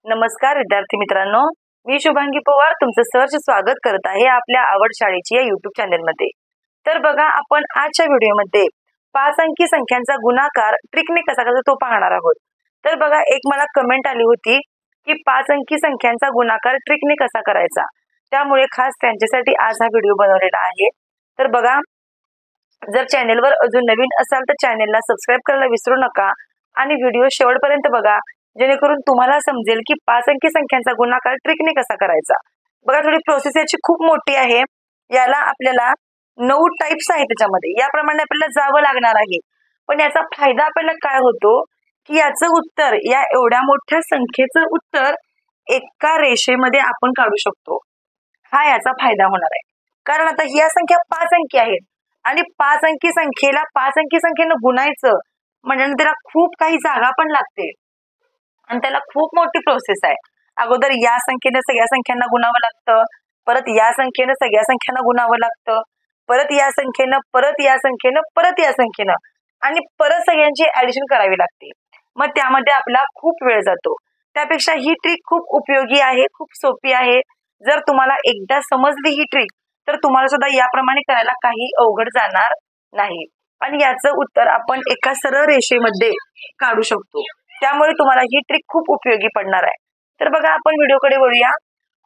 नमस्कार विद्यार्थी मित्रांनो, मी शुभांगी पवार तुमचं सहर्ष स्वागत करत आहे आपल्या आवड शाळेची या युट्यूब चॅनलमध्ये। तर बघा, आपण आजच्या व्हिडिओमध्ये 5 अंकी संख्यांचा गुणाकार ट्रिकने कसा करायचा तो पाहणार आहोत। तर बघा, एक मला कमेंट आली होती की 5 अंकी संख्यांचा गुणाकार ट्रिकने कसा करायचा, त्यामुळे खास त्यांच्यासाठी आज हा व्हिडिओ बनवलेला आहे। तर बघा, जर चॅनलवर अजून नवीन असाल तर चॅनलला सबस्क्राइब करायला विसरू नका आणि व्हिडिओ शेवटपर्यंत बघा, जेणेकरून तुम्हाला समजेल की 5 अंकी संख्यांचा गुणाकार ट्रिकने कसा करायचा। बघा, थोडी प्रोसेस याची खूप मोठी आहे। याला आपल्याला 9 टाइप्स आहेत त्याच्यामध्ये, याप्रमाणे आपल्याला जावं लागणार आहे। पण याचा फायदा आपल्याला काय होतो की याचं उत्तर, या एवढ्या मोठ्या संख्येचं उत्तर एका रेषेमध्ये आपण काढू शकतो। हा याचा फायदा होणार आहे, कारण आता ही संख्या 5 अंकी आहेत आणि 5 अंकी संख्येला 5 अंकी संख्येनं गुणायचं म्हणजे त्याला खूप काही जागा पण लागते आणि त्याला खूप मोठी प्रोसेस आहे। अगोदर या संख्येने सगळ्या संख्यांना गुणावं लागतं, परत या संख्येनं सगळ्या संख्यांना गुणावं लागतं, परत या संख्येनं, परत या संख्येनं, परत या संख्येनं आणि परत सगळ्यांची ऍडिशन करावी लागते। मग त्यामध्ये आपला खूप वेळ जातो। त्यापेक्षा ही ट्रिक खूप उपयोगी आहे, खूप सोपी आहे। जर तुम्हाला एकदा समजली ही ट्रिक तर तुम्हाला सुद्धा याप्रमाणे करायला काही अवघड जाणार नाही आणि याचं उत्तर आपण एका सरळ रेषेमध्ये काढू शकतो। त्यामुळे तुम्हाला ही ट्रिक खूप उपयोगी पडणार आहे। तर बघा, आपण व्हिडिओकडे वळूया।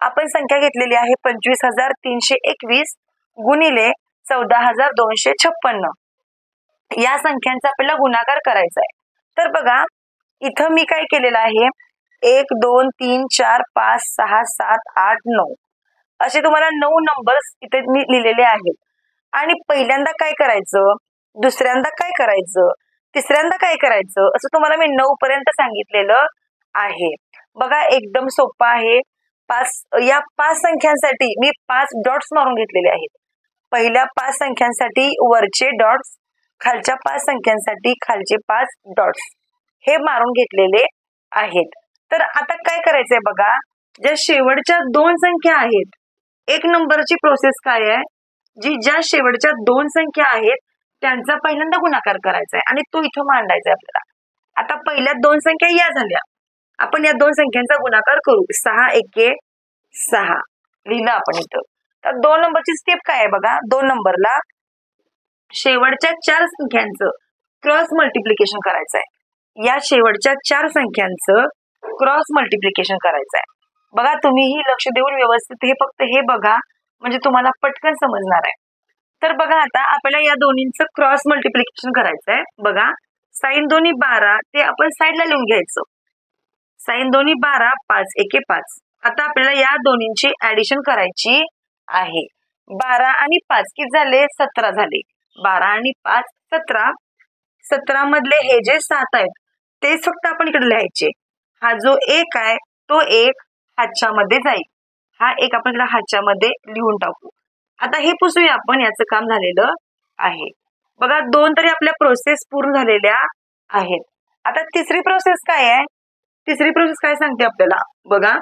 आपण संख्या घेतलेली आहे 25,321 गुणिले 14,256। या संख्यांचा आपल्याला गुणाकार करायचा आहे। तर बघा, इथं मी काय केलेलं आहे, 1 2 3 4 5 6 7 8 9 असे तुम्हाला 9 नंबर्स इथे मी लिहिलेले आहेत। आणि पहिल्यांदा काय करायचं, दुसऱ्यांदा काय करायचं, तिसऱ्यांदा काय करायचं, असं तुम्हाला मी 9 पर्यंत सांगितलेलं आहे। बघा, एकदम सोपं आहे। या 5 संख्यांसाठी मी 5 डॉट्स मारून घेतलेले आहेत। पहिल्या 5 संख्यांसाठी वरचे डॉट्स, खालच्या 5 संख्यांसाठी खालचे 5 डॉट्स हे मारून घेतलेले आहेत। तर आता काय करायचंय बघा, ज्या शेवटच्या 2 संख्या आहेत, 1 नंबरची प्रोसेस काय आहे, ज्या शेवटच्या 2 संख्या आहेत त्यांचा पहिल्यांदा गुणाकार करायचा आहे आणि तो इथं मांडायचा आहे आपल्याला। आता पहिल्या 2 संख्या या झाल्या, आपण या 2 संख्यांचा गुणाकार करू। 6 एके 6 लिहिलं आपण इथं। तर 2 नंबरची स्टेप काय आहे बघा, 2 नंबरला शेवटच्या 4 संख्यांचं क्रॉस मल्टिप्लिकेशन करायचं आहे। या शेवटच्या 4 संख्यांचं क्रॉस मल्टिप्लिकेशन करायचं आहे। बघा, तुम्हीही लक्ष देऊन व्यवस्थित हे फक्त हे बघा, म्हणजे तुम्हाला पटकन समजणार आहे। तर बघा, आता आपल्याला या दोन्हींचं क्रॉस मल्टिप्लिकेशन करायचं आहे। बघा, साइन दोन्ही 12 ते आपण साईडला लिहून घ्यायचं। साइन दोन्ही 12, 5 एके 5। आता आपल्याला या दोन्हींची ऍडिशन करायची आहे। 12 आणि 5 किती झाले, 17 झाले। 12 आणि 5 17। 17 मधले हे जे 7 आहेत तेच फक्त आपण इकडे लिहायचे। हा जो 1 आहे तो 1 हातच्या मध्ये जाईल, हा 1 आपण इकडे हातच्या मध्ये लिहून टाकू। आता हे पुसूया आपण, याचं काम झालेलं आहे। बघा, 2 तरी आपल्या प्रोसेस पूर्ण झालेल्या आहेत। आता तिसरी प्रोसेस काय आहे, तिसरी प्रोसेस काय सांगते आपल्याला बघा,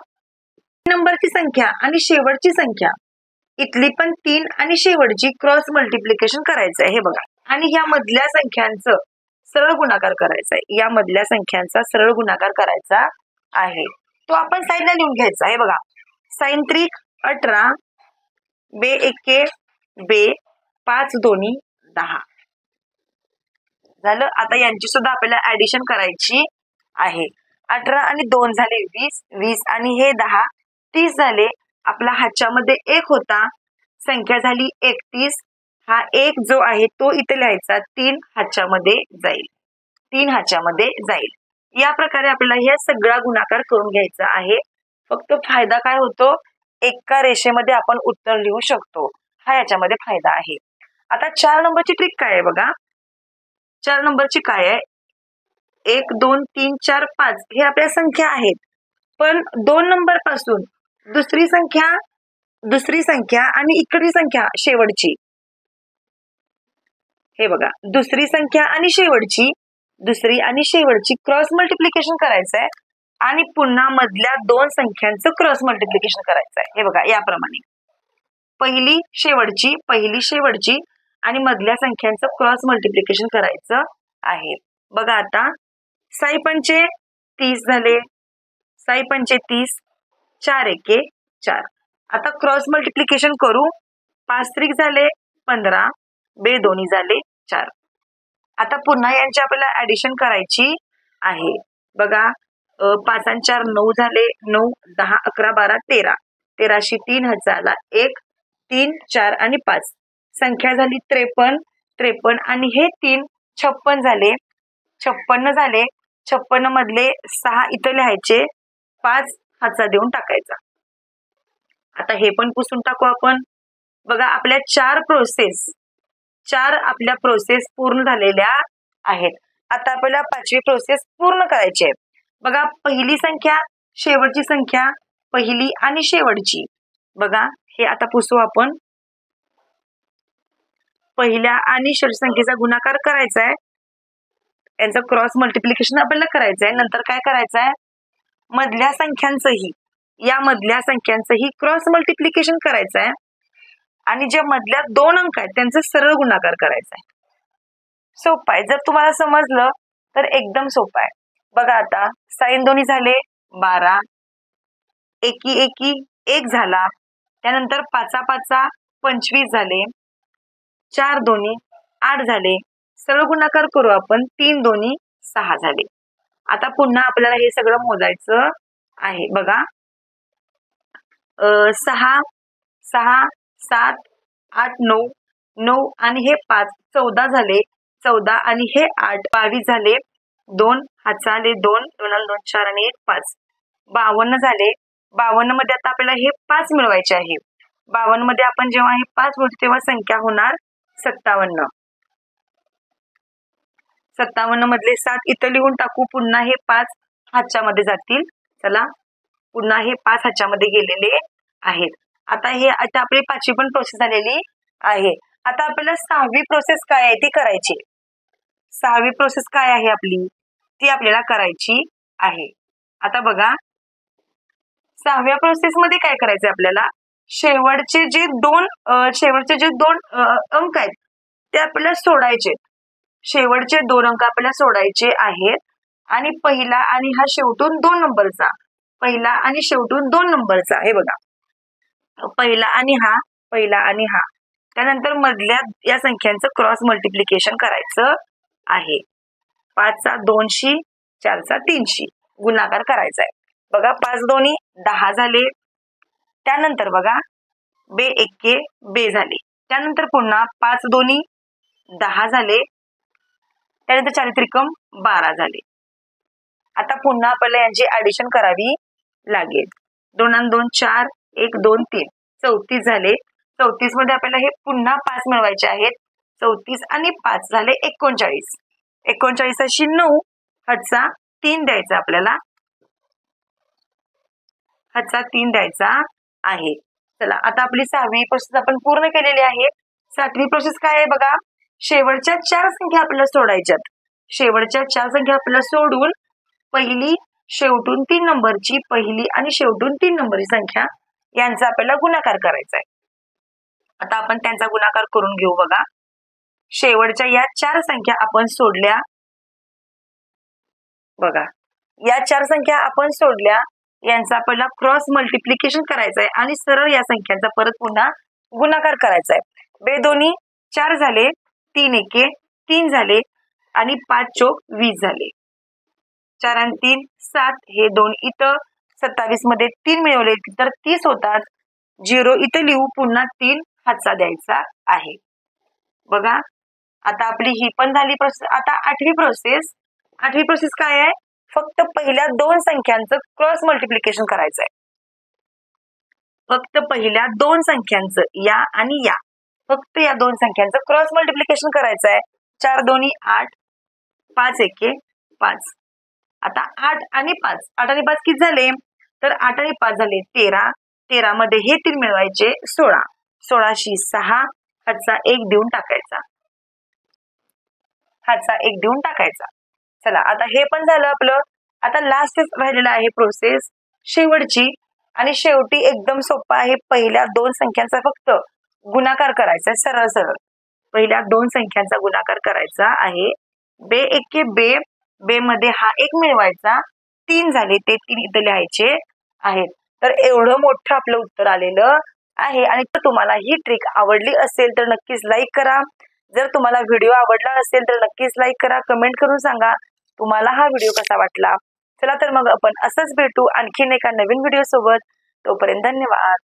नंबरची संख्या आणि शेवटची संख्या, इथली पण 3 आणि शेवटची क्रॉस मल्टिप्लिकेशन करायचं आहे। हे बघा, आणि या मधल्या संख्यांचं सरळ गुणाकार करायचा आहे। या मधल्या संख्यांचा सरळ गुणाकार करायचा आहे, तो आपण साईडला लिहून घ्यायचा आहे। बघा, साइन 3 18 बे एके बे 5 दोन्ही 10 झालं। आता यांची सुद्धा आपल्याला ऍडिशन करायची आहे। 18 आणि 2 झाले 20, 20 आणि हे 10 30 झाले। आपला हातच्या मध्ये 1 होता, संख्या झाली 31। हा 1 जो आहे तो इथे लिहायचा, 3 हातच्या मध्ये जाईल, 3 हातच्या मध्ये जाईल। या प्रकारे आपल्याला हे सगळा गुणाकार करून घ्यायचा आहे। फक्त फायदा काय होतो, एका रेषेमध्ये आपण उत्तर लिहू शकतो, हा याच्यामध्ये फायदा आहे। आता 4 नंबरची ट्रिक काय आहे बघा, 4 नंबरची काय आहे, 1 2 3 4 5 हे आपल्या संख्या आहेत, पण 2 नंबर पासून दुसरी संख्या आणि इकडची संख्या शेवटची, हे बघा, दुसरी संख्या आणि शेवटची, दुसरी आणि शेवटची क्रॉस मल्टिप्लिकेशन करायचं आहे आणि पुन्हा मधल्या 2 संख्यांचं क्रॉस मल्टिप्लिकेशन करायचं आहे। हे बघा, याप्रमाणे पहिली शेवटची, पहिली शेवटची आणि मधल्या संख्यांचं क्रॉस मल्टिप्लिकेशन करायचं आहे। बघा, आता 6 पंचे 30 झाले, साई पंचे 30, 4 एके 4. आता क्रॉस मल्टिप्लिकेशन करू. 5 त्रिक झाले 15, बे दोन्ही झाले 4. आता पुन्हा यांची आपल्याला ऍडिशन करायची आहे. बघा 5 आणि 4 9 झाले, 9 10 11 12 13. 13शी 3 हजार 1 3 4 आणि 5. संख्या झाली 53. 53 आणि हे 3 56 झाले. 56 झाले. 56 मधले 6 इथं लिहायचे, 5 हातचा देऊन टाकायचा. आता हे पण पुसून टाकू आपण. बघा आपल्या 4 प्रोसेस पूर्ण झालेल्या आहेत. आता आपल्याला 5वी प्रोसेस पूर्ण करायची आहे. बघा पहिली संख्या, शेवटची संख्या, पहिली आणि शेवटची. बघा हे आता पुसू आपण. पहिल्या आणि शेवटच्या संख्येचा गुणाकार करायचा आहे. यांचं क्रॉस मल्टिप्लिकेशन आपल्याला करायचं आहे. नंतर काय करायचं आहे, मधल्या संख्यांचंही, या मधल्या संख्यांचंही क्रॉस मल्टिप्लिकेशन करायचं आहे. आणि जे मधल्या 2 अंक आहेत त्यांचा सरळ गुणाकार करायचा आहे. सोपं आहे. जर तुम्हाला समजलं तर एकदम सोपं आहे. बघा आता साइन दोन्ही झाले 12, एकी एकी 1 झाला. त्यानंतर 5 5 25 झाले. 4 दोन्ही 8 झाले. सरळ गुणाकार करू आपण. 3 दोन्ही 6 झाले. आता पुन्हा आपल्याला हे सगळं मोजायचं आहे. बघा 6 6 7 8 9 9 आणि हे 5 14 झाले. 14 आणि हे 8 22 झाले. 2 हातचा आले 2 2 2 4 आणि 1 5 52 झाले. 52 मध्ये आता आपल्याला हे 5 मिळवायचे आहे. 52 मध्ये आपण जेव्हा हे 5 मोजू तेव्हा संख्या होणार 57. 57 मधले 7 इथं लिहून टाकू. पुन्हा हे 5 हातच्या मध्ये जातील. चला पुन्हा हे 5 हातच्या मध्ये गेलेले आहेत. आता आपली 5वी पण प्रोसेस झालेली आहे. आता आपल्याला 6वी प्रोसेस काय आहे ती करायची. 6वी प्रोसेस काय आहे आपली ती आपल्याला करायची आहे. आता बघा 6व्या प्रोसेस मध्ये काय करायचंय आपल्याला, शेवटचे जे दोन अंक आहेत ते आपल्याला सोडायचे. शेवटचे 2 अंक आपल्याला सोडायचे आहेत. आणि पहिला आणि हा शेवटून 2 नंबरचा, पहिला आणि शेवटून 2 नंबरचा. हे बघा पहिला आणि हा, त्यानंतर मधल्या या संख्यांचं क्रॉस मल्टिप्लिकेशन करायचं आहे. 5 200, 4 300 गुणाकार करायचा आहे. बघा 5 दोन्ही 10 झाले. त्यानंतर बघा बे एके बे झाले. त्यानंतर पुन्हा 5 दोन्ही 10 झाले. त्यानंतर 4 त्रिकम 12 झाले. आता पुन्हा आपल्याला यांची ऍडिशन करावी लागेल. 2 आणि 2 4 1 2 3 34 झाले. 34 मध्ये आपल्याला हे पुन्हा 5 मिळवायचे आहेत. 34 आणि 5 झाले 39. 39शी 9 हातचा 3 द्यायचा आपल्याला. हातचा 3 द्यायचा आहे. चला आता आपली 6वी प्रोसेस आपण पूर्ण केलेली आहे. 7वी प्रोसेस काय आहे बघा, शेवटच्या 4 संख्या आपल्याला सोडायच्यात. शेवटच्या 4 संख्या आपल्याला सोडून पहिली शेवटून 3 नंबरची, पहिली आणि शेवटून 3 नंबरची संख्या यांचा आपल्याला गुणाकार करायचा आहे. आता आपण त्यांचा गुणाकार करून घेऊ. बघा शेवटच्या या 4 संख्या आपण सोडल्या. बघा या 4 संख्या आपण सोडल्या. यांचा आपल्याला क्रॉस मल्टिप्लिकेशन करायचं आहे आणि सरळ या संख्यांचा परत पुन्हा गुणाकार करायचा आहे. बे दोन्ही 4 झाले. 3 एके 3 झाले आणि 5 चोक 20 झाले. 4 आणि 3 7. हे 2 इथं 27 मध्ये 3 मिळवले तर 30 होतात. 0 इथं लिहू. पुन्हा 3 हातचा द्यायचा आहे. बघा आता आपली ही पण झाली प्रोसेस. आता 8वी प्रोसेस. 8वी प्रोसेस काय आहे, फक्त पहिल्या 2 संख्यांचं क्रॉस मल्टिप्लिकेशन करायचं आहे. फक्त पहिल्या 2 संख्यांचं, या आणि या, फक्त या 2 संख्यांचं क्रॉस मल्टिप्लिकेशन करायचं आहे. 4 दोन्ही 8, 5 एके 5. आता 8 आणि 5, 8 आणि 5 किती झाले, तर 8 आणि 5 झाले 13. 13 मध्ये हे 3 मिळवायचे 16. 16शी 6 हातचा 1 देऊन टाकायचा. हातचा 1 देऊन टाकायचा. चला आता हे पण झालं आपलं. आता लास्ट राहिलेलं आहे प्रोसेस शेवटची. आणि शेवटी एकदम सोपं आहे. पहिल्या 2 संख्यांचा फक्त गुणाकार करायचा आहे. सरळ सरळ पहिल्या 2 संख्यांचा गुणाकार करायचा आहे. बे एके बे, बे मध्ये हा 1 मिळवायचा 3 झाले, ते 3 इथे लिहायचे आहेत. तर एवढं मोठं आपलं उत्तर आलेलं आहे. आणि जर तुम्हाला ही ट्रिक आवडली असेल तर नक्कीच लाईक करा. जर तुम्हाला व्हिडिओ आवडला असेल तर नक्कीच लाईक करा. कमेंट करून सांगा तुम्हाला हा व्हिडिओ कसा वाटला. चला तर मग आपण असंच भेटू आणखीन एका नवीन व्हिडिओ सोबत. तोपर्यंत धन्यवाद.